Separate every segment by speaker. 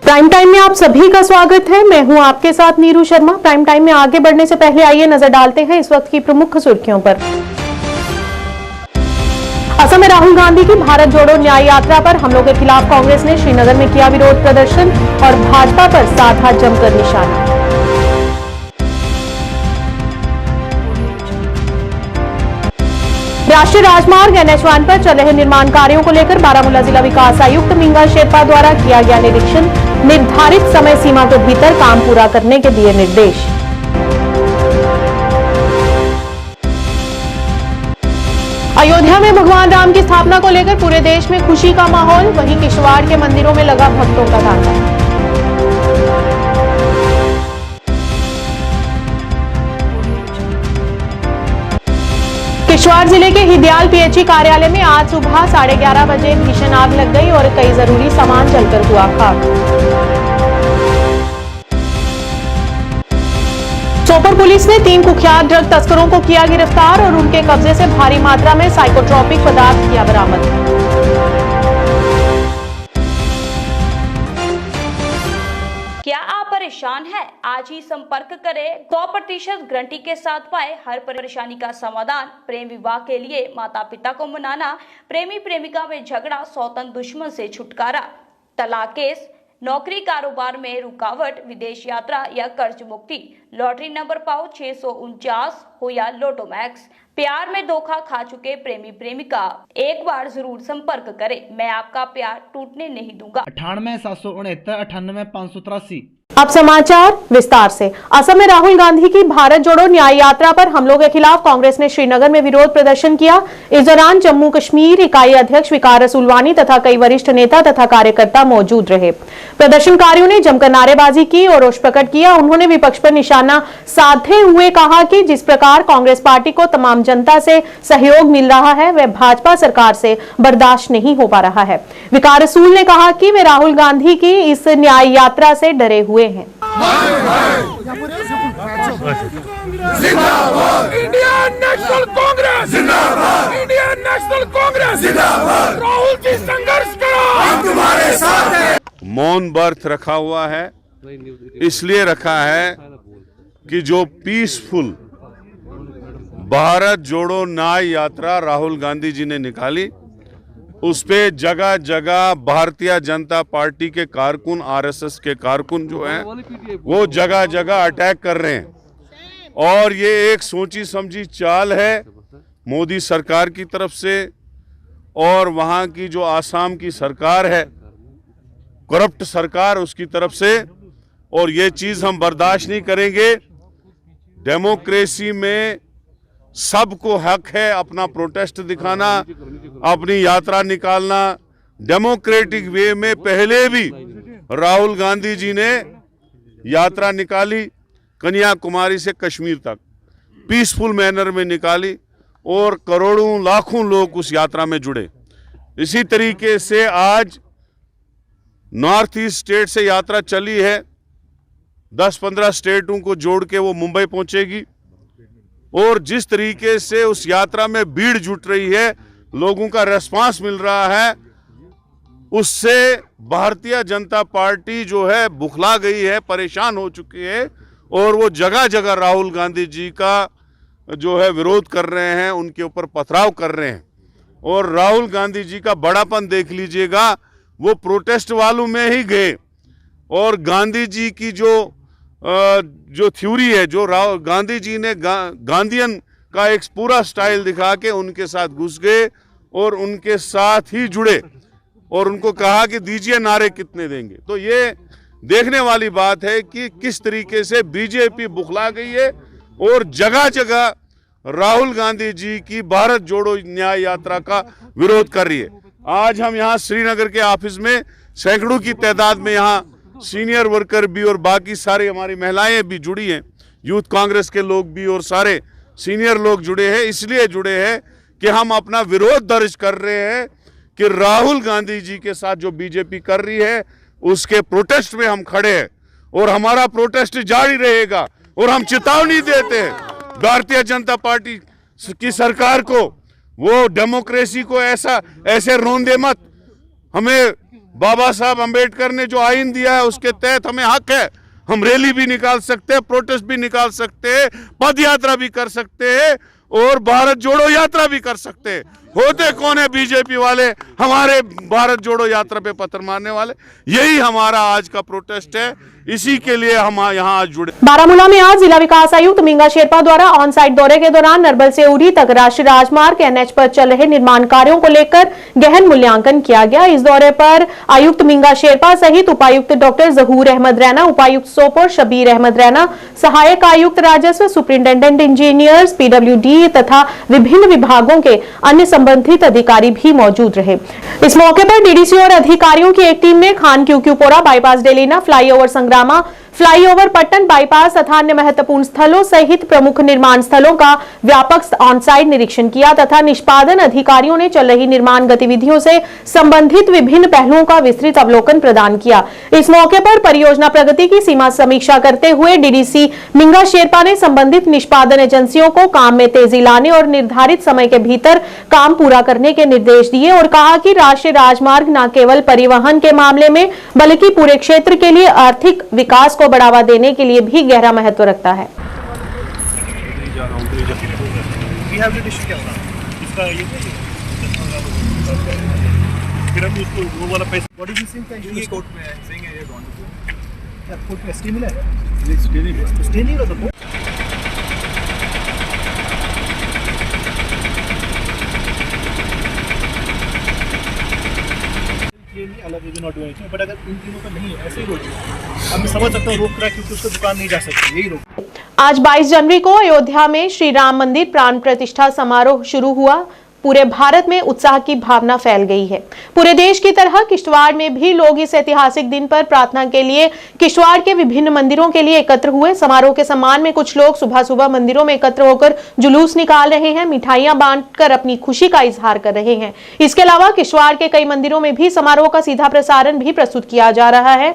Speaker 1: Prime time में आप सभी का स्वागत है। मैं हूं आपके साथ नीरू शर्मा। प्राइम टाइम में आगे बढ़ने से पहले आइए नजर डालते हैं इस वक्त की प्रमुख सुर्खियों पर। असम में राहुल गांधी की भारत जोड़ो न्याय यात्रा पर हमलों के खिलाफ कांग्रेस ने श्रीनगर में किया विरोध प्रदर्शन और भाजपा पर साधा जमकर निशाना। राष्ट्रीय राजमार्ग NH1 पर चल रहे निर्माण कार्यों को लेकर बारामूला जिला विकास आयुक्त मिंगा शेरपा द्वारा किया गया निरीक्षण। निर्धारित समय सीमा के भीतर काम पूरा करने के दिए निर्देश। अयोध्या में भगवान राम की स्थापना को लेकर पूरे देश में खुशी का माहौल। वहीं किश्तवाड़ के मंदिरों में लगा भक्तों का तांता। किश्तवाड़ जिले के हिदयाल PHE कार्यालय में आज सुबह 11:30 बजे भीषण आग लग गई और कई जरूरी सामान जलकर हुआ खाक। सोपोर पुलिस ने 3 कुख्यात ड्रग तस्करों को किया गिरफ्तार और उनके कब्जे से भारी मात्रा में साइकोट्रोपिक पदार्थ किया बरामद।
Speaker 2: क्या आप परेशान हैं? आज ही संपर्क करें। 100% गारंटी के साथ पाए हर परेशानी का समाधान। प्रेम विवाह के लिए माता पिता को मनाना, प्रेमी प्रेमिका में झगड़ा, सौतन दुश्मन से छुटकारा, तलाक केस, नौकरी कारोबार में रुकावट, विदेश यात्रा या कर्ज मुक्ति, लॉटरी नंबर पाओ 649 हो या लोटो मैक्स, प्यार में धोखा खा चुके प्रेमी प्रेमिका, एक बार जरूर संपर्क करें। मैं आपका प्यार टूटने नहीं दूंगा।
Speaker 3: 98 769 98 583।
Speaker 1: अब समाचार विस्तार से। असम में राहुल गांधी की भारत जोड़ो न्याय यात्रा पर हमलों के खिलाफ कांग्रेस ने श्रीनगर में विरोध प्रदर्शन किया। इस दौरान जम्मू कश्मीर इकाई अध्यक्ष विकार रसूलवानी तथा कई वरिष्ठ नेता तथा कार्यकर्ता मौजूद रहे। प्रदर्शनकारियों ने जमकर नारेबाजी की और रोष प्रकट किया। उन्होंने विपक्ष पर निशाना साधते हुए कहा कि जिस प्रकार कांग्रेस पार्टी को तमाम जनता से सहयोग मिल रहा है वह भाजपा सरकार से बर्दाश्त नहीं हो पा रहा है। विकार रसूल ने कहा कि वे राहुल गांधी की इस न्याय यात्रा से डरे हुए हैं।
Speaker 4: जिंदाबाद इंडियन नेशनल कांग्रेस, जिंदाबाद इंडियन नेशनल कांग्रेस, जिंदाबाद। राहुल जी संघर्ष करो, हम तुम्हारे साथ हैं।
Speaker 5: मौन व्रत रखा हुआ है, इसलिए रखा है कि जो पीसफुल भारत जोड़ो न्याय यात्रा राहुल गांधी जी ने निकाली, उस पे जगह जगह भारतीय जनता पार्टी के कारकुन, RSS के कारकुन जो हैं वो जगह जगह अटैक कर रहे हैं। और ये एक सोची समझी चाल है मोदी सरकार की तरफ से और वहाँ की जो आसाम की सरकार है, करप्ट सरकार, उसकी तरफ से। और ये चीज़ हम बर्दाश्त नहीं करेंगे। डेमोक्रेसी में सबको हक है अपना प्रोटेस्ट दिखाना, अपनी यात्रा निकालना। डेमोक्रेटिक वे में पहले भी राहुल गांधी जी ने यात्रा निकाली, कन्याकुमारी से कश्मीर तक पीसफुल मैनर में निकाली और करोड़ों लाखों लोग उस यात्रा में जुड़े। इसी तरीके से आज नॉर्थ ईस्ट स्टेट से यात्रा चली है, 10-15 स्टेटों को जोड़ के वो मुंबई पहुंचेगी। और जिस तरीके से उस यात्रा में भीड़ जुट रही है, लोगों का रेस्पॉन्स मिल रहा है, उससे भारतीय जनता पार्टी जो है बुखला गई है, परेशान हो चुकी है। और वो जगह जगह राहुल गांधी जी का जो है विरोध कर रहे हैं, उनके ऊपर पथराव कर रहे हैं। और राहुल गांधी जी का बड़ापन देख लीजिएगा, वो प्रोटेस्ट वालों में ही गए और गांधी जी की जो थ्योरी है, जो गांधी जी ने गांधीयन का एक पूरा स्टाइल दिखा के उनके साथ घुस गए और उनके साथ ही जुड़े और उनको कहा कि दीजिए नारे कितने देंगे। तो ये देखने वाली बात है कि किस तरीके से बीजेपी बुखला गई है और जगह जगह राहुल गांधी जी की भारत जोड़ो न्याय यात्रा का विरोध कर रही है। आज हम यहाँ श्रीनगर के ऑफिस में सैकड़ों की तादाद में यहाँ सीनियर वर्कर भी और बाकी सारे हमारी महिलाएं भी जुड़ी हैं, यूथ कांग्रेस के लोग भी और सारे सीनियर लोग जुड़े हैं। इसलिए जुड़े हैं कि हम अपना विरोध दर्ज कर रहे हैं कि राहुल गांधी जी के साथ जो बीजेपी कर रही है उसके प्रोटेस्ट में हम खड़े हैं और हमारा प्रोटेस्ट जारी रहेगा। और हम चेतावनी देते हैं भारतीय जनता पार्टी की सरकार को, वो डेमोक्रेसी को ऐसे रोंदे मत। हमें बाबा साहब अंबेडकर ने जो आइन दिया है उसके तहत हमें हक है, हम रैली भी निकाल सकते हैं, प्रोटेस्ट भी निकाल सकते हैं, पद यात्रा भी कर सकते हैं और भारत जोड़ो यात्रा भी कर सकते हैं। होते कौन है बीजेपी वाले, हमारे भारत जोड़ो यात्रा पे पत्थर मारने वाले। यही हमारा आज का प्रोटेस्ट है, इसी के लिए हम यहाँ आज जुड़े।
Speaker 1: बारामूला में आज जिला विकास आयुक्त मिंगा शेरपा द्वारा ऑन साइट दौरे के दौरान नरबल से उरी तक राष्ट्रीय राजमार्ग एनएच पर चल रहे निर्माण कार्यों को लेकर गहन मूल्यांकन किया गया। इस दौरे पर आयुक्त मिंगा शेरपा सहित उपायुक्त डॉक्टर जहूर अहमद रैना, उपायुक्त सोपोर शबीर अहमद रैना, सहायक आयुक्त राजस्व, सुपरिंटेंडेंट इंजीनियर्स, पीडब्ल्यूडी तथा विभिन्न विभागों के अन्य संबंधित अधिकारी भी मौजूद रहे। इस मौके पर डीडीसी और अधिकारियों की एक टीम ने खान क्यूक्यूपोरा bypass Delina, flyover Sangrama, flyover Pattan bypass तथा अन्य महत्वपूर्ण स्थलों सहित प्रमुख निर्माण स्थलों का व्यापक ऑन साइट निरीक्षण किया तथा निष्पादन अधिकारियों ने चल रही निर्माण गतिविधियों से संबंधित विभिन्न पहलुओं का विस्तृत अवलोकन प्रदान किया। इस मौके पर परियोजना प्रगति की सीमा समीक्षा करते हुए डीडीसी मिंगा शेरपा ने संबंधित निष्पादन एजेंसियों को काम में तेजी लाने और निर्धारित समय के भीतर काम पूरा करने के निर्देश दिए और कहा कि राष्ट्रीय राजमार्ग न केवल परिवहन के मामले में बल्कि पूरे क्षेत्र के लिए आर्थिक विकास को बढ़ावा देने के लिए भी गहरा महत्व रखता है।
Speaker 6: बट अगर इन तीनों का नहीं है, ऐसे ही रोक अब मैं समझ सकता हूँ रोक रहा है क्योंकि उसको दुकान नहीं जा सकती, यही रोक।
Speaker 1: आज 22 जनवरी को अयोध्या में श्री राम मंदिर प्राण प्रतिष्ठा समारोह शुरू हुआ। पूरे भारत में उत्साह की भावना फैल गई है। पूरे देश की तरह किश्तवाड़ में भी लोग इस ऐतिहासिक दिन पर प्रार्थना के लिए किश्तवाड़ के विभिन्न मंदिरों के लिए एकत्र हुए। समारोह के सम्मान में कुछ लोग सुबह सुबह मंदिरों में एकत्र होकर जुलूस निकाल रहे हैं, मिठाइयां बांटकर अपनी खुशी का इजहार कर रहे हैं। इसके अलावा किश्तवाड़ के कई मंदिरों में भी समारोह का सीधा प्रसारण भी प्रस्तुत किया जा रहा है।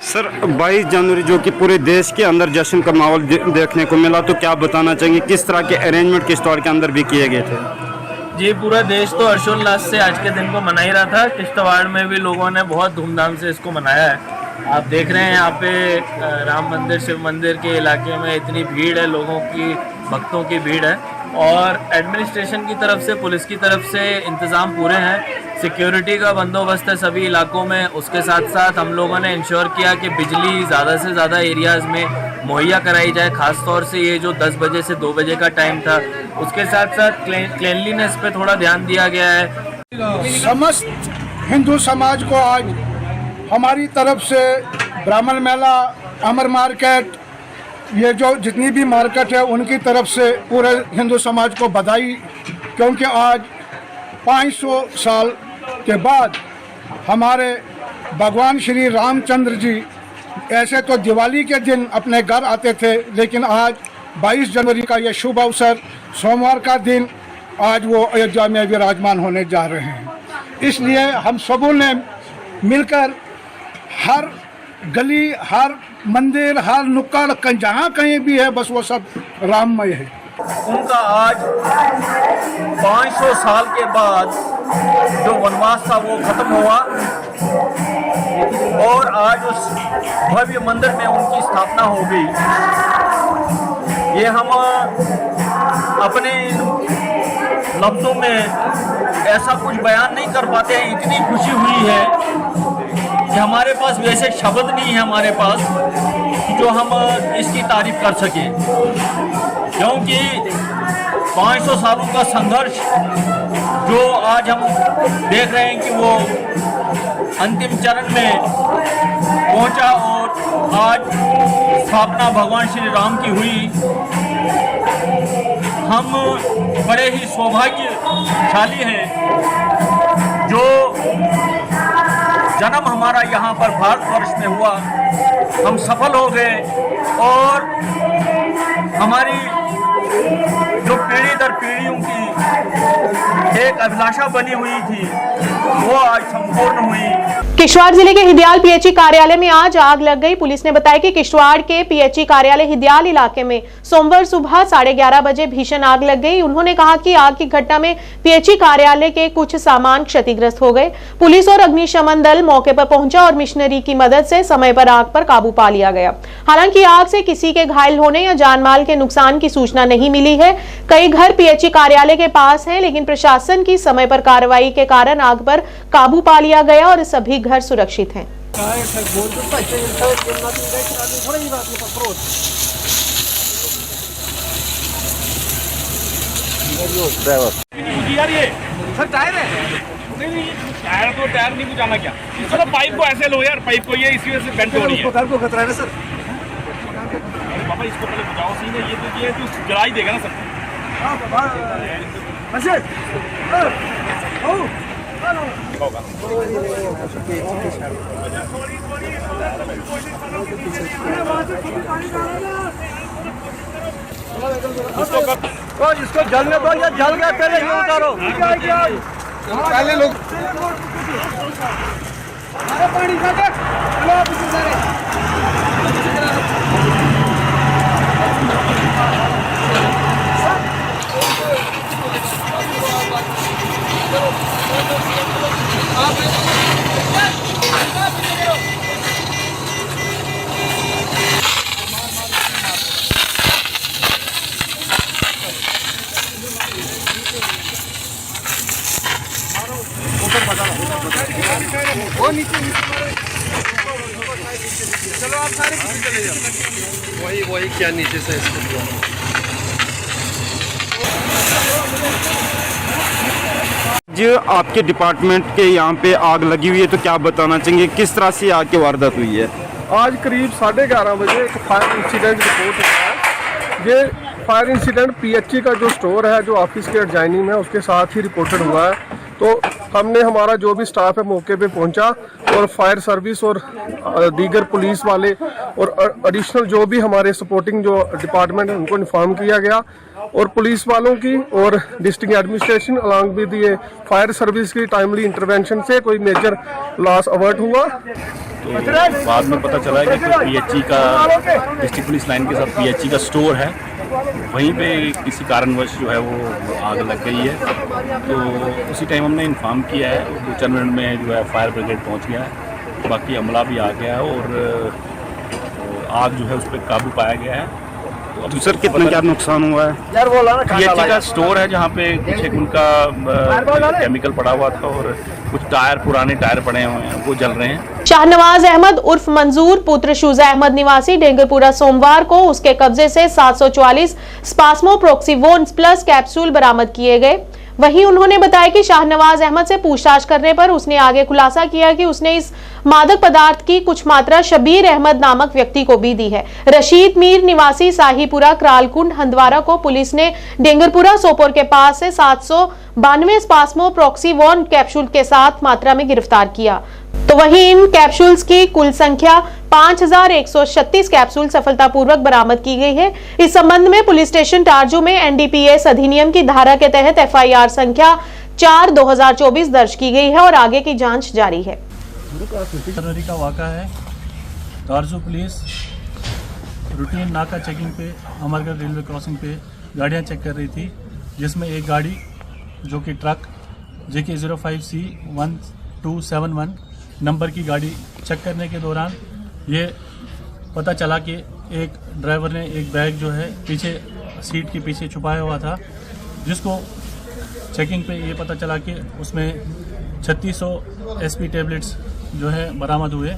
Speaker 7: सर 22 जनवरी जो कि पूरे देश के अंदर जश्न का माहौल देखने को मिला, तो क्या बताना चाहेंगे किस तरह के अरेंजमेंट किश्तवाड़ के अंदर भी किए गए थे?
Speaker 8: जी, पूरा देश तो हर्षोल्लास से आज के दिन को मना ही रहा था। किश्तवाड़ में भी लोगों ने बहुत धूमधाम से इसको मनाया है। आप देख रहे हैं यहाँ पे राम मंदिर, शिव मंदिर के इलाके में इतनी भीड़ है, लोगों की, भक्तों की भीड़ है और एडमिनिस्ट्रेशन की तरफ से, पुलिस की तरफ से इंतज़ाम पूरे हैं। सिक्योरिटी का बंदोबस्त है सभी इलाकों में। उसके साथ साथ हम लोगों ने इंश्योर किया कि बिजली ज़्यादा से ज़्यादा एरियाज़ में मुहैया कराई जाए, ख़ास तौर से ये जो 10 बजे से 2 बजे का टाइम था। उसके साथ साथ क्लीनलीनेस पे थोड़ा ध्यान दिया गया है।
Speaker 9: समस्त हिंदू समाज को आज हमारी तरफ से ब्राह्मण मेला, अमर मार्केट, ये जो जितनी भी मार्केट है उनकी तरफ से पूरे हिंदू समाज को बधाई, क्योंकि आज 500 साल के बाद हमारे भगवान श्री रामचंद्र जी ऐसे तो दिवाली के दिन अपने घर आते थे, लेकिन आज 22 जनवरी का ये शुभ अवसर, सोमवार का दिन, आज वो अयोध्या में विराजमान होने जा रहे हैं। इसलिए हम सबों ने मिलकर हर गली, हर मंदिर, हर नुक्कड़, जहाँ कहीं भी है, बस वो सब राममय है।
Speaker 8: उनका आज 500 साल के बाद जो वनवास था वो खत्म हुआ और आज उस भव्य मंदिर में उनकी स्थापना हो गई। ये हम अपने लफ्ज़ों में ऐसा कुछ बयान नहीं कर पाते हैं, इतनी खुशी हुई है कि हमारे पास वैसे शब्द नहीं है हमारे पास जो हम इसकी तारीफ कर सकें, क्योंकि 500 सालों का संघर्ष जो आज हम देख रहे हैं कि वो अंतिम चरण में पहुंचा और आज स्थापना भगवान श्री राम की हुई। हम बड़े ही सौभाग्यशाली हैं जो जन्म हमारा यहाँ पर भारतवर्ष में हुआ, हम सफल हो गए और हमारी जो पीढ़ी दर पीढ़ियों की एक अभिलाषा बनी हुई थी वो आज संपूर्ण हुई।
Speaker 1: किश्तवाड़ जिले के हिदियाल पीएचई कार्यालय में आज आग लग गई। पुलिस ने बताया कि किश्तवाड़ के पीएचई कार्यालय हिदियाल इलाके में सोमवार सुबह 11:30 बजे भीषण आग लग गई। उन्होंने कहा कि आग की घटना में पीएचई कार्यालय के कुछ सामान क्षतिग्रस्त हो गए। पुलिस और अग्निशमन दल मौके पर पहुंचा और मिशनरी की मदद से समय पर आग पर काबू पा लिया गया। हालांकि आग से किसी के घायल होने या जानमाल के नुकसान की सूचना नहीं मिली है। कई घर पीएचई कार्यालय के पास हैं, लेकिन प्रशासन की समय पर कार्रवाई के कारण आग पर काबू पा लिया गया और सभी घर सुरक्षित हैं।
Speaker 6: सर टायर है? नहीं, टायर नहीं बुझाना क्या? चलो पाइप को ऐसे लो यार, पाइप को ये इसी वजह से बेंट हो रही है। को खतरा है ना सर? बाबा इसको पहले बुझाओ सही है, ये तो जला ही देगा ना सर। इसको जलने दो या जल गया पहले ये उतारो। पहले लोग पानी चलो आप सारे चले जाओ। वही क्या नीचे से इसको
Speaker 7: जो आपके डिपार्टमेंट के यहाँ पे आग लगी हुई है, तो क्या बताना चाहेंगे, किस तरह से आग की वारदात हुई है?
Speaker 9: आज करीब 11:30 बजे एक फायर इंसिडेंट रिपोर्ट हुआ है। ये फायर इंसिडेंट पीएचई का जो स्टोर है, जो ऑफिस के डिजाइनिंग में, उसके साथ ही रिपोर्टेड हुआ है। तो हमने हमारा जो भी स्टाफ है मौके पे पहुंचा और फायर सर्विस और दीगर पुलिस वाले और एडिशनल जो भी हमारे सपोर्टिंग जो डिपार्टमेंट है उनको इन्फॉर्म किया गया और पुलिस वालों की और डिस्ट्रिक्ट एडमिनिस्ट्रेशन अलॉन्ग विद ये फायर सर्विस की टाइमली इंटरवेंशन से कोई मेजर लॉस अवर्ट हुआ।
Speaker 10: तो बाद में पता चला है कि पीएचई का डिस्ट्रिक्ट पुलिस लाइन के साथ पीएचई का स्टोर है, वहीं पे किसी कारणवश जो है वो आग लग गई है। तो उसी टाइम हमने इन्फॉर्म किया है, 2-4 मिनट में जो है फायर ब्रिगेड पहुंच गया है, बाकी अमला भी आ गया है और आग जो है उस पर काबू पाया गया है।
Speaker 7: तो सर कितना क्या नुकसान हुआ है?
Speaker 10: पीएचई का स्टोर है जहाँ पे कुछ एक उनका केमिकल पड़ा हुआ था और कुछ टायर, पुराने टायर पड़े हुए हैं, वो जल रहे हैं।
Speaker 1: शाहनवाज अहमद उर्फ मंजूर पुत्र शुजा अहमद निवासी डेंगरपुरा सोमवार को उसके कब्जे से 744 स्पास्मोप्रोक्सीवोन प्लस कैप्सूल बरामद किए गए। वहीं उन्होंने बताया कि शाहनवाज अहमद से पूछताछ करने पर उसने आगे खुलासा किया कि उसने इस मादक पदार्थ की कुछ मात्रा शबीर अहमद नामक व्यक्ति को भी दी है। रशीद मीर निवासी साहीपुरा क्रालकुंड हंदवारा को पुलिस ने डेंगरपुरा सोपोर के पास से 792 स्पास्मोप्रोक्सीवोन कैप्सूल के साथ मात्रा में गिरफ्तार किया। तो वहीं इन कैप्सूल्स की कुल संख्या 5136 कैप्सूल सफलतापूर्वक बरामद की गई है। इस संबंध में पुलिस स्टेशन टारजू में एनडीपीएस अधिनियम की धारा के तहत एफआईआर संख्या 4/2024 दर्ज की गई है और आगे की जांच जारी है।
Speaker 6: जनवरी का वाक़ा है। टारजू पुलिस रूटीन नाका चेकिंग पे अमरगढ़ रेलवे क्रॉसिंग पे गाड़ियां चेक कर रही थी, जिसमें एक गाड़ी जो कि ट्रक JK 05C1271 नंबर की गाड़ी चेक करने के दौरान ये पता चला कि एक ड्राइवर ने एक बैग जो है पीछे सीट के पीछे छुपाया हुआ था, जिसको चेकिंग पे ये पता चला कि उसमें 3600 SP टैबलेट्स जो है बरामद हुए।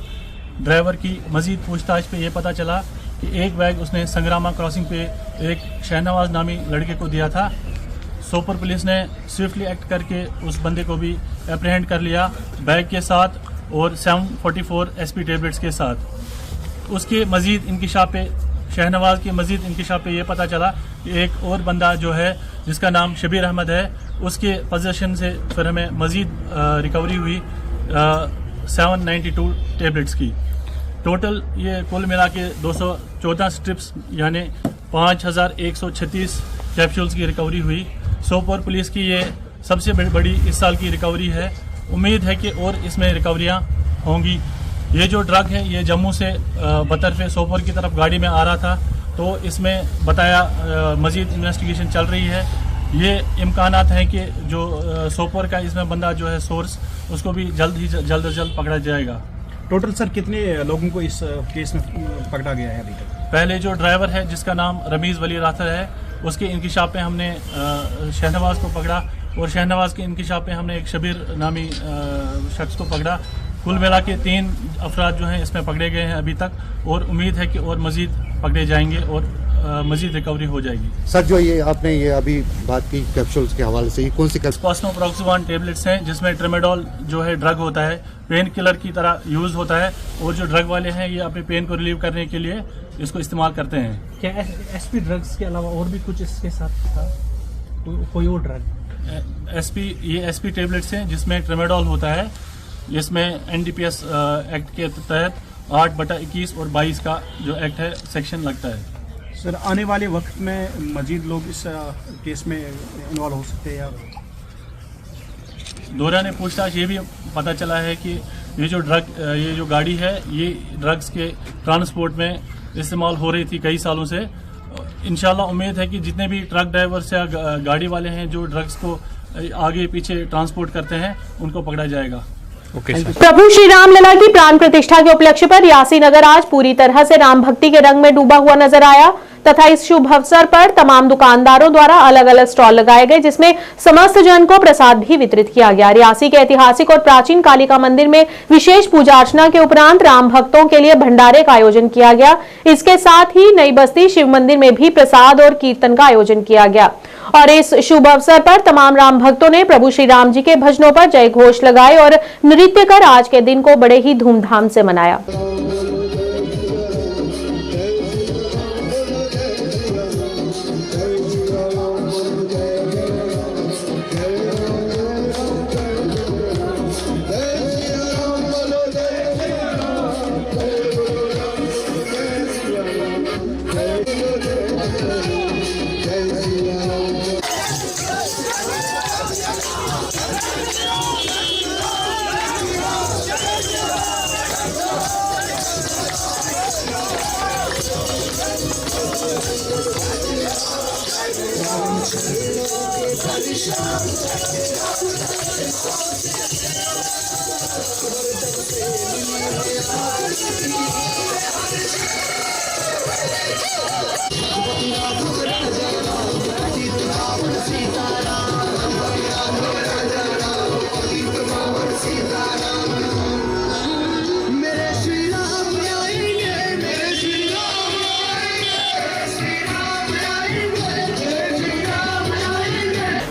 Speaker 6: ड्राइवर की मजीद पूछताछ पे ये पता चला कि एक बैग उसने संग्रामा क्रॉसिंग पे एक शहनवाज नामी लड़के को दिया था। सोपोर पुलिस ने स्विफ्टली एक्ट करके उस बंदे को भी एप्रीहेंड कर लिया, बैग के साथ और 744 SP टेबलेट्स के साथ। उसके मजीद इंकिशाफ पे, शहनवाज के मजीद इंकिशाफ पे ये पता चला कि एक और बंदा जो है जिसका नाम शबीर अहमद है, उसके पोजीशन से फिर हमें मजीद रिकवरी हुई 792 टेबलेट्स की। टोटल ये कुल मिला के 214 स्ट्रिप्स यानी 5136 कैप्सूल्स की रिकवरी हुई। सोपोर पुलिस की ये सबसे बड़ी इस साल की रिकवरी है। उम्मीद है कि और इसमें रिकवरियाँ होंगी। ये जो ड्रग है ये जम्मू से बतरफ़े सोपोर की तरफ गाड़ी में आ रहा था, तो इसमें बताया मज़ीद इन्वेस्टिगेशन चल रही है। ये इम्कानात हैं कि जो सोपोर का इसमें बंदा जो है सोर्स, उसको भी जल्द से जल्द पकड़ा जाएगा।
Speaker 3: टोटल सर कितने लोगों को इस केस में पकड़ा गया है अभी तक?
Speaker 6: पहले जो ड्राइवर है जिसका नाम रमीज़ वली राथर है, उसके इंकिशाफ पे हमने शहनवाज को पकड़ा और शहनवाज के इंकिशाफ पे हमने एक शबीर नामी शख्स को पकड़ा। कुल मिला के 3 अफराद जो हैं इसमें पकड़े गए हैं अभी तक, और उम्मीद है कि और मज़ीद पकड़े जाएंगे और मज़ीद रिकवरी हो जाएगी।
Speaker 11: सर जो ये आपने ये अभी बात की कैप्सूल्स के हवाले से, ये कौन सी
Speaker 6: स्पास्नोप्रोक्सिवान टेबलेट्स हैं जिसमें ट्रेमेडोल जो है ड्रग होता है, पेन किलर की तरह यूज़ होता है, और जो ड्रग वाले हैं ये अपने पेन को रिलीव करने के लिए इसको इस्तेमाल करते हैं।
Speaker 3: क्या SP ड्रग्स के अलावा और भी कुछ इसके साथ था, कोई और ड्रग?
Speaker 6: ये SP टेबलेट्स हैं जिसमें ट्रेमेडोल होता है। इसमें NDPS एक्ट के तहत 8/21 और 22 का जो एक्ट है सेक्शन लगता है।
Speaker 3: सर आने वाले वक्त में मजीद लोग इस केस में इन्वॉल्व हो सकते हैं?
Speaker 6: दौरान पूछताछ ये भी पता चला है कि ये जो गाड़ी है ये ड्रग्स के ट्रांसपोर्ट में इस्तेमाल हो रही थी कई सालों से। इंशाल्लाह उम्मीद है कि जितने भी ट्रक ड्राइवर्स या गाड़ी वाले हैं जो ड्रग्स को आगे पीछे ट्रांसपोर्ट करते हैं उनको पकड़ा जाएगा।
Speaker 1: प्रभु श्री राम लला की प्राण प्रतिष्ठा के उपलक्ष्य पर यासी नगर आज पूरी तरह से राम भक्ति के रंग में डूबा हुआ नजर आया तथा इस शुभ अवसर पर तमाम दुकानदारों द्वारा अलग अलग स्टॉल लगाए गए, जिसमें समस्त जन को प्रसाद भी वितरित किया गया। रियासी के ऐतिहासिक और प्राचीन कालिका मंदिर में विशेष पूजा अर्चना के उपरांत राम भक्तों के लिए भंडारे का आयोजन किया गया। इसके साथ ही नई बस्ती शिव मंदिर में भी प्रसाद और कीर्तन का आयोजन किया गया और इस शुभ अवसर पर तमाम राम भक्तों ने प्रभु श्री राम जी के भजनों पर जय घोष लगाए और नृत्य कर आज के दिन को बड़े ही धूमधाम से मनाया।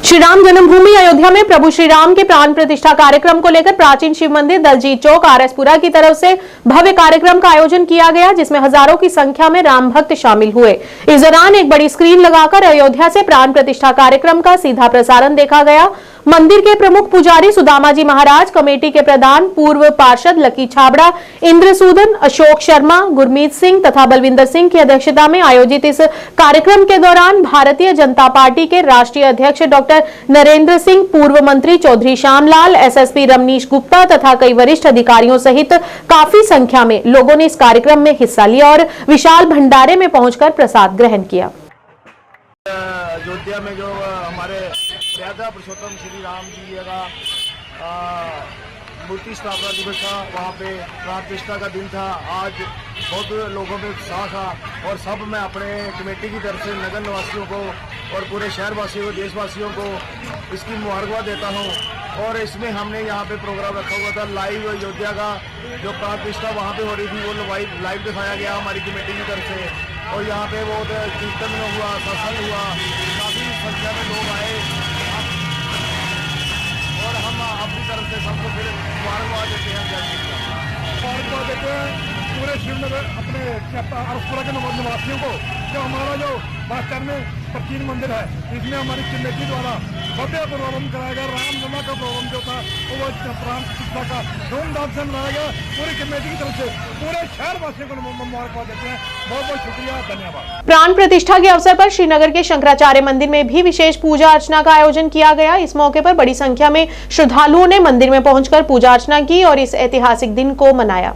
Speaker 1: श्री राम जन्मभूमि अयोध्या में प्रभु श्री राम के प्राण प्रतिष्ठा कार्यक्रम को लेकर प्राचीन शिव मंदिर दलजीत चौक RS-पुरा की तरफ से भव्य कार्यक्रम का आयोजन किया गया, जिसमें हजारों की संख्या में राम भक्त शामिल हुए। इस दौरान एक बड़ी स्क्रीन लगाकर अयोध्या से प्राण प्रतिष्ठा कार्यक्रम का सीधा प्रसारण देखा गया। मंदिर के प्रमुख पुजारी सुदामा जी महाराज, कमेटी के प्रधान पूर्व पार्षद लकी छाबड़ा, इंद्रसूदन, अशोक शर्मा, गुरमीत सिंह तथा बलविंदर सिंह की अध्यक्षता में आयोजित इस कार्यक्रम के दौरान भारतीय जनता पार्टी के राष्ट्रीय अध्यक्ष डॉक्टर नरेंद्र सिंह, पूर्व मंत्री चौधरी श्यामलाल, SSP रमनीश गुप्ता तथा कई वरिष्ठ अधिकारियों सहित काफी संख्या में लोगों ने इस कार्यक्रम में हिस्सा लिया और विशाल भंडारे में पहुंचकर प्रसाद ग्रहण किया।
Speaker 9: अयोध्या में जो हमारे प्यादा पुरुषोत्तम श्री राम जी का मूर्ति स्थापना दिवस था, वहाँ पे प्राण प्रतिष्ठा का दिन था। आज बहुत लोगों में उत्साह था और सब मैं अपने कमेटी की तरफ से नगर निवासियों को और पूरे शहर वासियों को, देशवासियों को इसकी मुबारकबाद देता हूँ। और इसमें हमने यहाँ पे प्रोग्राम रखा हुआ था लाइव अयोध्या का जो प्राण प्रतिष्ठा वहाँ पे हो रही थी वो लाइव दिखाया गया हमारी कमेटी की तरफ से। और यहाँ पे बहुत कीर्तन हुआ, सत्संग हुआ, काफ़ी संख्या में लोग आए और हम अपनी तरफ से सबको फिर मुबारकबाद देते हैं। मुबारकबाद देते हैं पूरे श्रीनगर अपने अरसपुरा के निवासियों को। जो हमारा जो बादशाह में प्राचीन मंदिर है इसमें हमारी कमेटी द्वारा भव्य प्रोग्राम कराया गया। रामलीला का प्रोग्राम जो था वो प्राण प्रतिष्ठा का धूमधाम से मनाया गया। पूरी कमेटी की तरफ से पूरे शहर वासियों को मुबारकबाद देते हैं। बहुत बहुत शुक्रिया, धन्यवाद।
Speaker 1: प्राण प्रतिष्ठा के अवसर पर श्रीनगर के शंकराचार्य मंदिर में भी विशेष पूजा अर्चना का आयोजन किया गया। इस मौके पर बड़ी संख्या में श्रद्धालुओं ने मंदिर में पहुंचकर पूजा अर्चना की और इस ऐतिहासिक दिन को मनाया।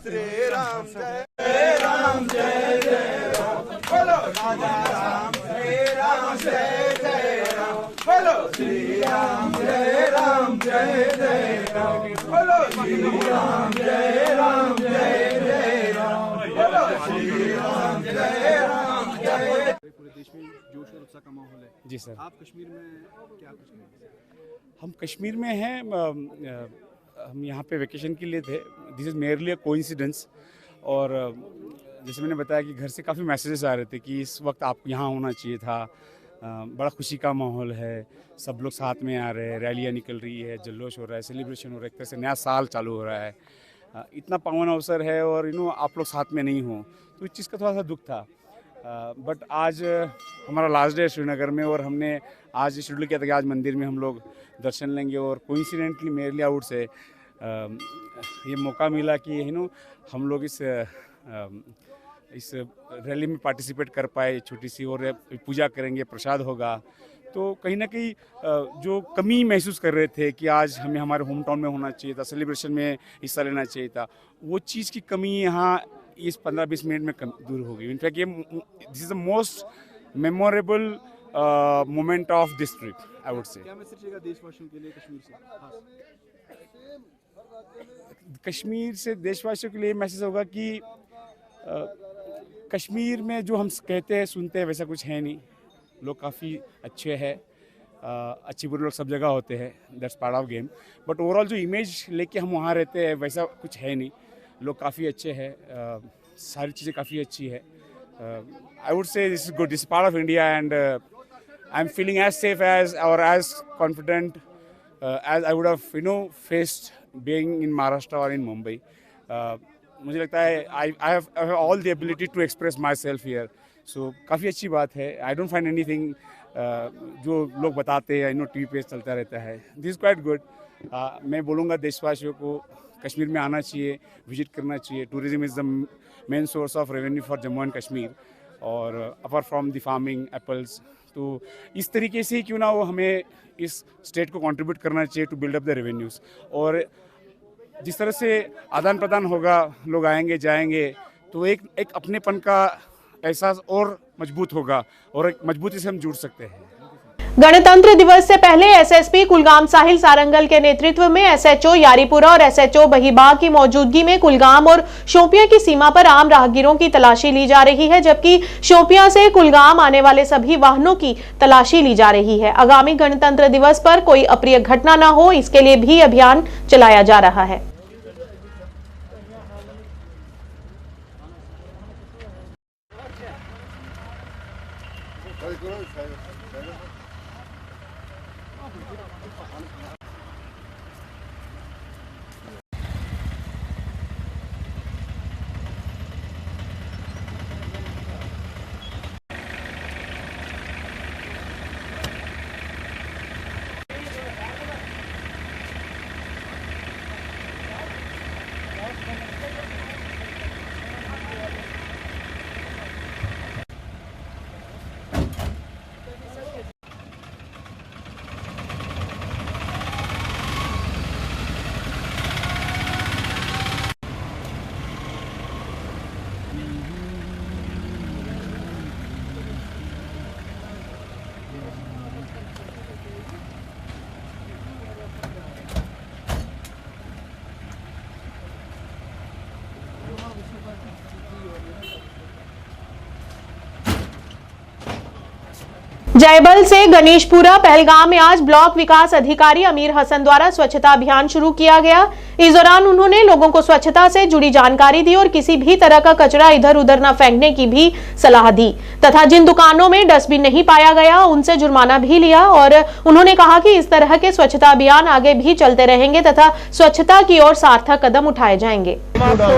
Speaker 4: श्री राम जय राम जय जय राम, बोलो राजा राम श्री राम जय जय राम, बोलो श्री राम जय राम जय जय राम, बोलो श्री राम जय राम जय जय राम, बोलो श्री राम जय राम जय।
Speaker 3: पूरे देश में जोश और उत्साह का माहौल है।
Speaker 12: जी सर।
Speaker 3: आप कश्मीर में क्या कुछ कहेंगे?
Speaker 12: हम कश्मीर में हैं, हम यहाँ पे वेकेशन के लिए थे। This is merely a coincidence. और जैसे मैंने बताया कि घर से काफ़ी मैसेजेस आ रहे थे कि इस वक्त आपको यहाँ होना चाहिए था। बड़ा खुशी का माहौल है, सब लोग साथ में आ रहे हैं, रैलियाँ निकल रही है, जल्लोश हो रहा है, सेलिब्रेशन हो रहा है, एक तरह से नया साल चालू हो रहा है। इतना पावन अवसर है और आप लोग साथ में नहीं हो तो इस चीज़ का थोड़ा सा दुख था। बट आज हमारा लास्ट डे है श्रीनगर में और हमने आज शेड्यूल किया था कि आज मंदिर में हम लोग दर्शन लेंगे। और कोइंसिडेंटली मेरे आउट से ये मौका मिला कि हम लोग इस रैली में पार्टिसिपेट कर पाए छोटी सी, और पूजा करेंगे, प्रसाद होगा। तो कहीं ना कहीं जो कमी महसूस कर रहे थे कि आज हमें हमारे होम टाउन में होना चाहिए था, सेलिब्रेशन में हिस्सा लेना चाहिए था, वो चीज़ की कमी यहाँ इस 15-20 मिनट में दूर हो गई। इनफैक्ट ये this is the most memorable moment of this trip, I would से।
Speaker 3: क्या मैसेज रहेगा देशवासियों के लिए कश्मीर से खास?
Speaker 12: कश्मीर से देशवासियों के लिए मैसेज होगा कि कश्मीर में जो हम कहते हैं सुनते हैं वैसा कुछ है नहीं। लोग काफ़ी अच्छे हैं, अच्छे बुरे लोग सब जगह होते हैं, that's part of game. But overall जो इमेज लेके हम वहाँ रहते हैं वैसा कुछ है नहीं। लोग काफ़ी अच्छे हैं, सारी चीज़ें काफ़ी अच्छी है। I would say this is good, this part of India and I am feeling as safe as और as confident as I would have faced being in Maharashtra और इन मुंबई। मुझे लगता है I have all the ability to express myself here. So काफ़ी अच्छी बात है। I don't find anything जो लोग बताते हैं टीवी पे चलता रहता है। This is quite good. मैं बोलूँगा देशवासियों को कश्मीर में आना चाहिए, विजिट करना चाहिए। Tourism is the main source of revenue for Jammu and Kashmir, और apart from the farming apples. तो इस तरीके से ही क्यों ना हो हमें इस स्टेट को कंट्रीब्यूट करना चाहिए to build up the revenues. और जिस तरह से आदान प्रदान होगा, लोग आएंगे जाएंगे, तो एक अपनेपन का एहसास और मजबूत होगा और एक मजबूती से हम जुड़ सकते हैं।
Speaker 1: गणतंत्र दिवस से पहले एसएसपी कुलगाम साहिल सारंगल के नेतृत्व में एसएचओ यारीपुरा और एसएचओ बहीबाग की मौजूदगी में कुलगाम और शोपियां की सीमा पर आम राहगीरों की तलाशी ली जा रही है, जबकि शोपियां से कुलगाम आने वाले सभी वाहनों की तलाशी ली जा रही है। आगामी गणतंत्र दिवस पर कोई अप्रिय घटना न हो, इसके लिए भी अभियान चलाया जा रहा है। जयबल से गणेशपुरा पहलगाम में आज ब्लॉक विकास अधिकारी अमीर हसन द्वारा स्वच्छता अभियान शुरू किया गया। इस दौरान उन्होंने लोगों को स्वच्छता से जुड़ी जानकारी दी और किसी भी तरह का कचरा इधर उधर न फेंकने की भी सलाह दी तथा जिन दुकानों में डस्टबिन नहीं पाया गया उनसे जुर्माना भी लिया। और उन्होंने कहा कि इस तरह के स्वच्छता अभियान आगे भी चलते रहेंगे तथा स्वच्छता की ओर सार्थक कदम उठाए जाएंगे।
Speaker 6: पहलगाम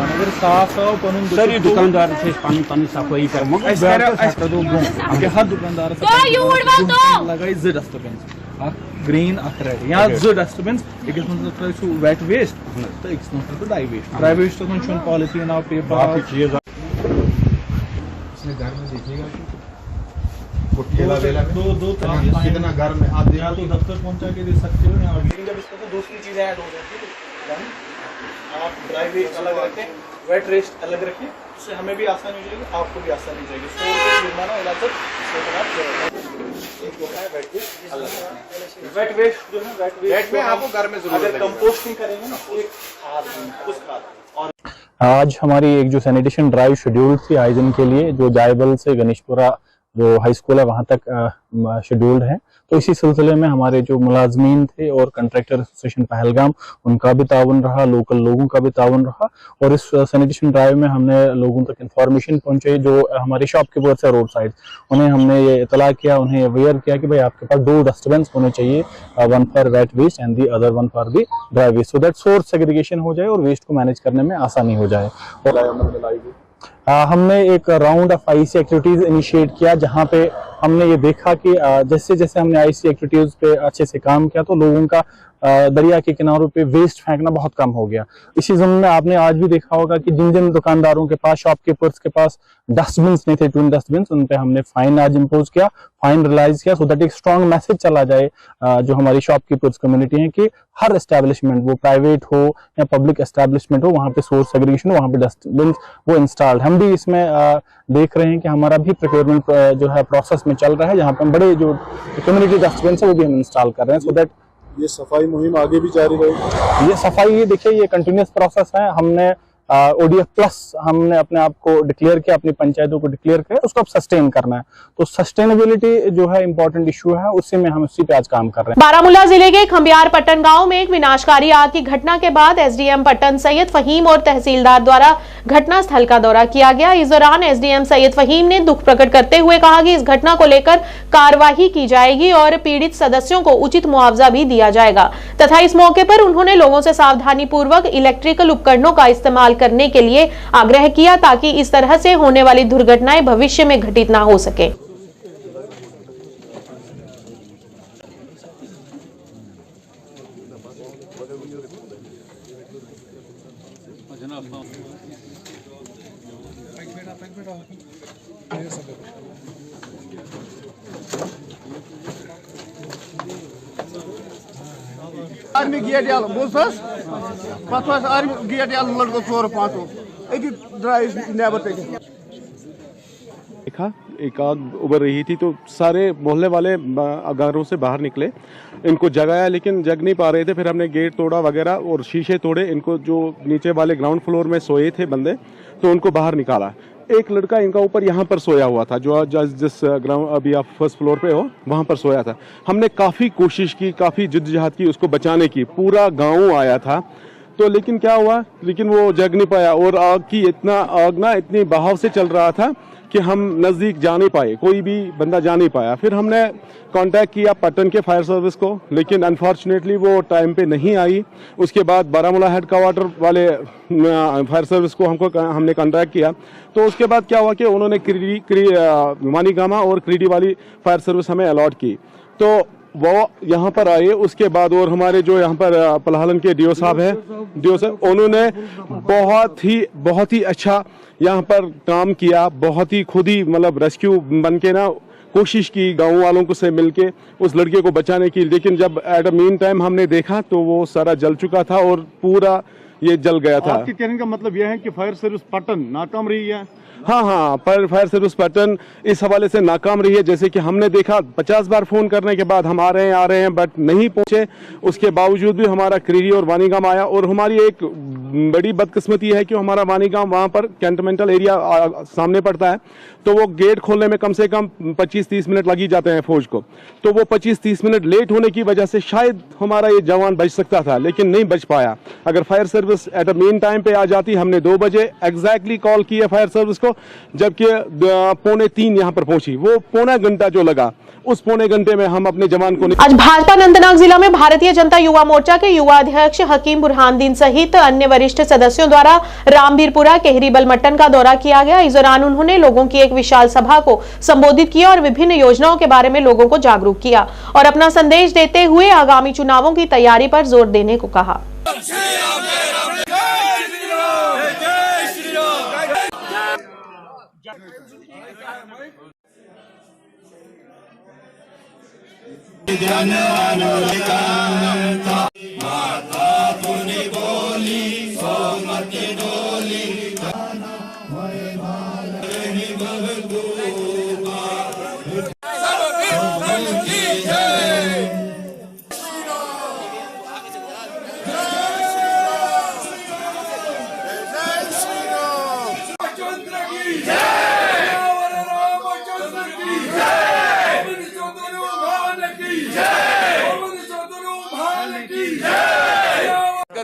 Speaker 6: अगर साफ सर दुकानदार सफाई हर दुकानदार लगाई जो डस्टबिन ग्रीन रेड या जो डस्टबिन एक वेट वेस्ट तो एक ड्राई वेस्ट पॉलिथीन और पेपर दो कितना घर में आप या तो दफ्तर पहुंचा के दे सकते हो या जब इसका तो दूसरी चीजें ऐड हो जाती है। आप ड्राई वेस्ट अलग रखें, वेट वेस्ट अलग रखें, उससे हमें भी आसानी हो जाएगी, आपको भी आसानी हो जाएगी। स्टोर पे जुर्माना वाला सब एक होता है वेट वेस्ट अलग। वेट वेस्ट जो है वेट में आपको घर में जरूर अगर कंपोस्टिंग करेंगे ना एक खाद उस खाद। और
Speaker 13: आज हमारी एक जो सैनिटेशन ड्राइव शेड्यूल थी आयोजन के लिए जो जायबल से गणेशपुरा जो हाई स्कूल है वहां तक शेड्यूल्ड है, तो इसी सिलसिले में हमारे जो मुलाजमीन थे और कंट्रैक्टर एसोसिएशन पहलगाम उनका भी ताउन रहा, लोकल लोगों का भी ताउन रहा और इस सैनिटेशन ड्राइव में हमने लोगों तक इंफॉर्मेशन पहुंचाई। जो हमारे शॉपकीपर्स है रोड साइड उन्हें हमने ये इतला किया, उन्हें अवेयर किया कि भाई आपके पास 2 डस्टबिन होने चाहिए, one for wet waste and the other one for the dry waste, so that source segregation हो जाए और वेस्ट को मैनेज करने में आसानी हो जाए। और हमने एक round of IC activities initiate किया जहां पे हमने ये देखा कि जैसे जैसे हमने आईसी एक्टिविटीज पे अच्छे से काम किया तो लोगों का दरिया के किनारों पे वेस्ट फेंकना बहुत कम हो गया। इसी ज़मीन में आपने आज भी देखा होगा कि जिन जिन दुकानदारों के पास, शॉपकीपर्स के पास डस्टबिन नहीं थे, ट्विन डस्टबिन, उन पे हमने फाइन आज इम्पोज किया, फाइन रियलाइज किया, सो दैट एक स्ट्रॉन्ग मैसेज चला जाए जो हमारी शॉपकीपर्स कम्युनिटी है कि हर एस्टेब्लिशमेंट, वो प्राइवेट हो या पब्लिक एस्टेब्लिशमेंट हो, वहाँ पे सोर्स सेग्रीगेशन हो, वहाँ पे डस्टबिन वो इंस्टॉल्ड। हम भी इसमें देख रहे हैं कि हमारा भी प्रोक्योरमेंट जो है प्रोसेस में चल रहा है, जहाँ पे हम बड़े जो कम्युनिटी डस्टबिन है वो भी हम इंस्टॉल कर रहे हैं, सो दैट
Speaker 14: ये सफाई मुहिम आगे भी जारी रहेगी।
Speaker 13: ये सफाई, ये देखिए, ये कंटिन्यूस प्रोसेस है। हमने ओडीएफ प्लस हमने अपने आप को डिक्लेयर किया, अपनी पंचायतों को डिक्लेयर किया, उसको अब सस्टेन करना है। तो सस्टेनेबिलिटी जो है इंपॉर्टेंट इशू है, उसी में हम उसी पे आज काम कर रहे हैं।
Speaker 1: बारामूला जिले के खंबियार पट्टन गांव में एक विनाशकारी आग की घटना के बाद एसडीएम पट्टन सैयद फहीम और तहसीलदार द्वारा घटनास्थल का दौरा किया गया। इस दौरान एसडीएम सैयद फहीम ने दुख प्रकट करते हुए कहा कि इस घटना को लेकर कार्यवाही की जाएगी और पीड़ित सदस्यों को उचित मुआवजा भी दिया जाएगा तथा इस मौके पर उन्होंने लोगों से सावधानी पूर्वक इलेक्ट्रिकल उपकरणों का इस्तेमाल करने के लिए आग्रह किया ताकि इस तरह से होने वाली दुर्घटनाएं भविष्य में घटित ना हो सके।
Speaker 9: आर्मी गेट याल बोसस पथवास आर्मी गेट याल लड़को 4-5 एक ड्राइव नेबर पे
Speaker 14: देखा एक आग उबर रही थी तो सारे मोहल्ले वाले घरों से बाहर निकले, इनको जगाया लेकिन जग नहीं पा रहे थे। फिर हमने गेट तोड़ा वगैरह और शीशे तोड़े, इनको जो नीचे वाले ग्राउंड फ्लोर में सोए थे बंदे तो उनको बाहर निकाला। एक लड़का इनका ऊपर यहाँ पर सोया हुआ था, जो जिस ग्राउंड अभी आप फर्स्ट फ्लोर पे हो वहाँ पर सोया था। हमने काफ़ी कोशिश की, काफ़ी जिद्दजहद की उसको बचाने की, पूरा गाँव आया था तो लेकिन क्या हुआ, लेकिन वो जग नहीं पाया और आग ना इतनी बहाव से चल रहा था कि हम नज़दीक जा नहीं पाए, कोई भी बंदा जा नहीं पाया। फिर हमने कांटेक्ट किया पट्टन के फायर सर्विस को, लेकिन अनफॉर्चुनेटली वो टाइम पे नहीं आई। उसके बाद बारामूला हेड क्वार्टर वाले फायर सर्विस को हमने कांटेक्ट किया तो उसके बाद क्या हुआ कि उन्होंने मानीगामा और क्रीडी वाली फायर सर्विस हमें अलॉट की तो वो यहाँ पर आए। उसके बाद और हमारे जो यहाँ पर पलहालन के डीओ साहब है, उन्होंने बहुत ही अच्छा यहाँ पर काम किया, बहुत ही खुद ही मतलब रेस्क्यू बन के ना कोशिश की गांव वालों को से मिलके उस लड़के को बचाने की, लेकिन जब एट अ मीन टाइम हमने देखा तो वो सारा जल चुका था और पूरा ये जल गया था।
Speaker 15: आपके कहने का मतलब यह है कि फायर सर्विस पटन नाकाम रही है?
Speaker 14: हाँ, पर फायर सर्विस पैटर्न इस हवाले से नाकाम रही है। जैसे कि हमने देखा 50 बार फोन करने के बाद हम आ रहे हैं बट नहीं पहुंचे। उसके बावजूद भी हमारा क्रीरी और वानीगाम आया और हमारी एक बड़ी बदकिस्मती है कि हमारा वानीगाम वहां पर कैंटोनमेंटल एरिया सामने पड़ता है, तो वो गेट खोलने में कम से कम 25-30 मिनट लग ही जाते हैं फौज को। तो वो 25-30 मिनट लेट होने की वजह से शायद हमारा ये जवान बच सकता था, लेकिन नहीं बच पाया। अगर fire service at a main time पे आ जाती, हमने 2 बजे एग्जैक्टली कॉल की है फायर सर्विस को, जबकि 2:45 यहाँ पर पहुंची। वो पौना घंटा जो लगा, उस पौने घंटे में हम अपने जवान को
Speaker 1: आज भाजपा अनंतनाग जिला में भारतीय जनता युवा मोर्चा के युवा अध्यक्ष हकीम बुरहानुद्दीन सहित अन्य वरिष्ठ सदस्यों द्वारा रामबीरपुरा केहरी बलमट्टन का दौरा किया गया। इस दौरान उन्होंने लोगों की एक विशाल सभा को संबोधित किया और विभिन्न योजनाओं के बारे में लोगों को जागरूक किया और अपना संदेश देते हुए आगामी चुनावों की तैयारी पर जोर देने को कहा।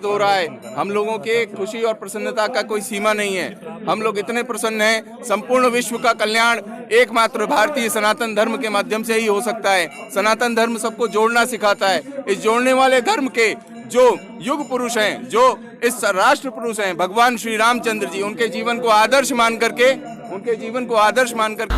Speaker 16: हो रहा है, हम लोगों के खुशी और प्रसन्नता का कोई सीमा नहीं है। हम लोग इतने प्रसन्न हैं, संपूर्ण विश्व का कल्याण एकमात्र भारतीय सनातन धर्म के माध्यम से ही हो सकता है। सनातन धर्म सबको जोड़ना सिखाता है। इस जोड़ने वाले धर्म के जो युग पुरुष हैं, जो इस राष्ट्र पुरुष हैं, भगवान श्री रामचंद्र जी, उनके जीवन को आदर्श मान करके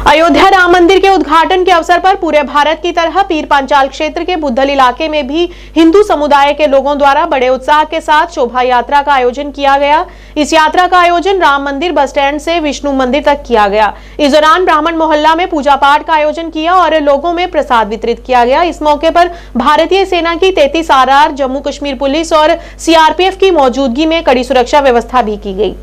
Speaker 1: अयोध्या राम मंदिर के उद्घाटन के अवसर पर पूरे भारत की तरह पीर पांचाल क्षेत्र के बुद्धल इलाके में भी हिंदू समुदाय के लोगों द्वारा बड़े उत्साह के साथ शोभा यात्रा का आयोजन किया गया। इस यात्रा का आयोजन राम मंदिर बस स्टैंड से विष्णु मंदिर तक किया गया। इस दौरान ब्राह्मण मोहल्ला में पूजा पाठ का आयोजन किया और लोगों में प्रसाद वितरित किया गया। इस मौके पर भारतीय सेना की 33 RR, जम्मू कश्मीर पुलिस और CRPF की मौजूदगी में कड़ी सुरक्षा व्यवस्था भी की गई।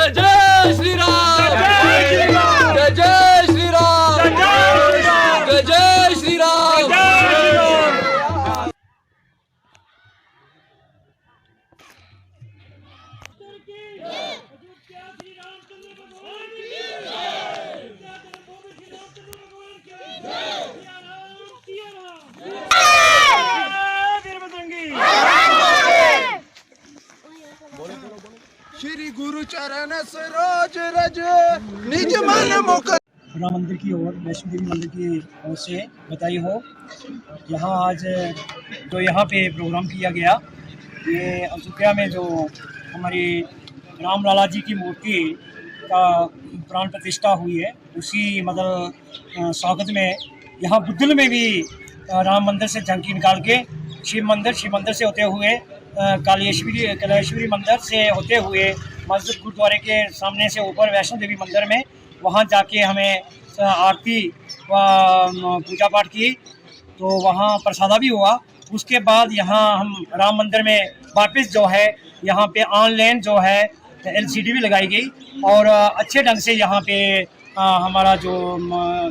Speaker 17: जय श्री राम, जय श्री राम, जय श्री राम, जय श्री राम।
Speaker 4: श्री गुरु चरण सरोज रज निज मन मुख।
Speaker 18: राम मंदिर की ओर, वैष्णो देवी मंदिर की ओर से बधाई हो। यहाँ आज जो यहाँ पे प्रोग्राम किया गया, ये अयोध्या में जो हमारी राम लाला जी की मूर्ति का प्राण प्रतिष्ठा हुई है, उसी मतलब स्वागत में यहाँ बुद्धल में भी राम मंदिर से झांकी निकाल के शिव मंदिर से होते हुए कलेश्वरी मंदिर से होते हुए मस्जिद गुरुद्वारे के सामने से ऊपर वैष्णो देवी मंदिर में वहाँ जाके हमें आरती व पूजा पाठ की, तो वहाँ प्रसादा भी हुआ। उसके बाद यहाँ हम राम मंदिर में वापस जो है यहाँ पे ऑनलाइन जो है LCD भी लगाई गई और अच्छे ढंग से यहाँ पे हमारा जो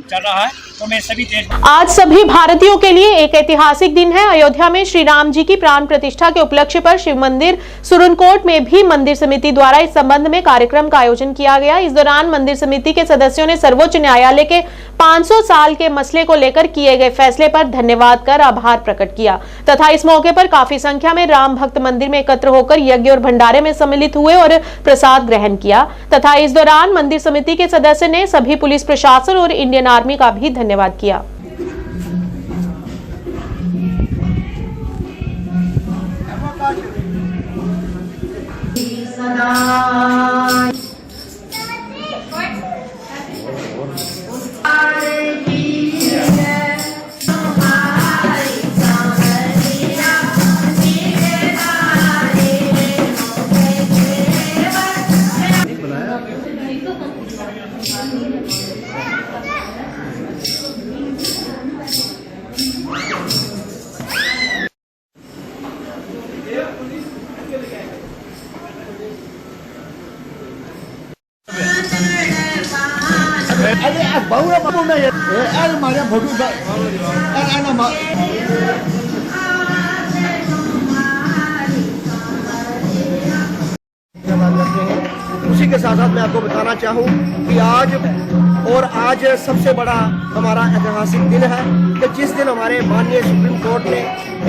Speaker 18: चल रहा है। तो मैं सभी
Speaker 1: आज सभी भारतीयों के लिए एक ऐतिहासिक दिन है। अयोध्या में श्री राम जी की प्राण प्रतिष्ठा के उपलक्ष्य पर शिव मंदिर सुरनकोट में भी मंदिर समिति द्वारा इस संबंध में कार्यक्रम का आयोजन किया गया। इस दौरान मंदिर समिति के सदस्यों ने सर्वोच्च न्यायालय के 500 साल के मसले को लेकर किए गए फैसले पर धन्यवाद कर आभार प्रकट किया तथा इस मौके पर काफी संख्या में राम भक्त मंदिर में एकत्र होकर यज्ञ और भंडारे में सम्मिलित हुए और प्रसाद ग्रहण किया तथा इस दौरान मंदिर समिति के सदस्य ने सभी पुलिस प्रशासन और इंडियन आर्मी का भी धन्यवाद किया।
Speaker 19: उसी के साथ साथ मैं आपको बताना चाहूँ कि आज सबसे बड़ा हमारा ऐतिहासिक दिन है कि जिस दिन हमारे माननीय सुप्रीम कोर्ट ने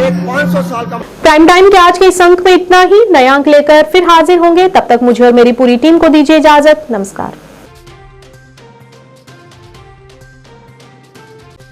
Speaker 19: एक 500 साल का
Speaker 1: प्राइम टाइम के आज के इस अंक में इतना ही। नया अंक लेकर फिर हाजिर होंगे, तब तक मुझे और मेरी पूरी टीम को दीजिए इजाजत। नमस्कार।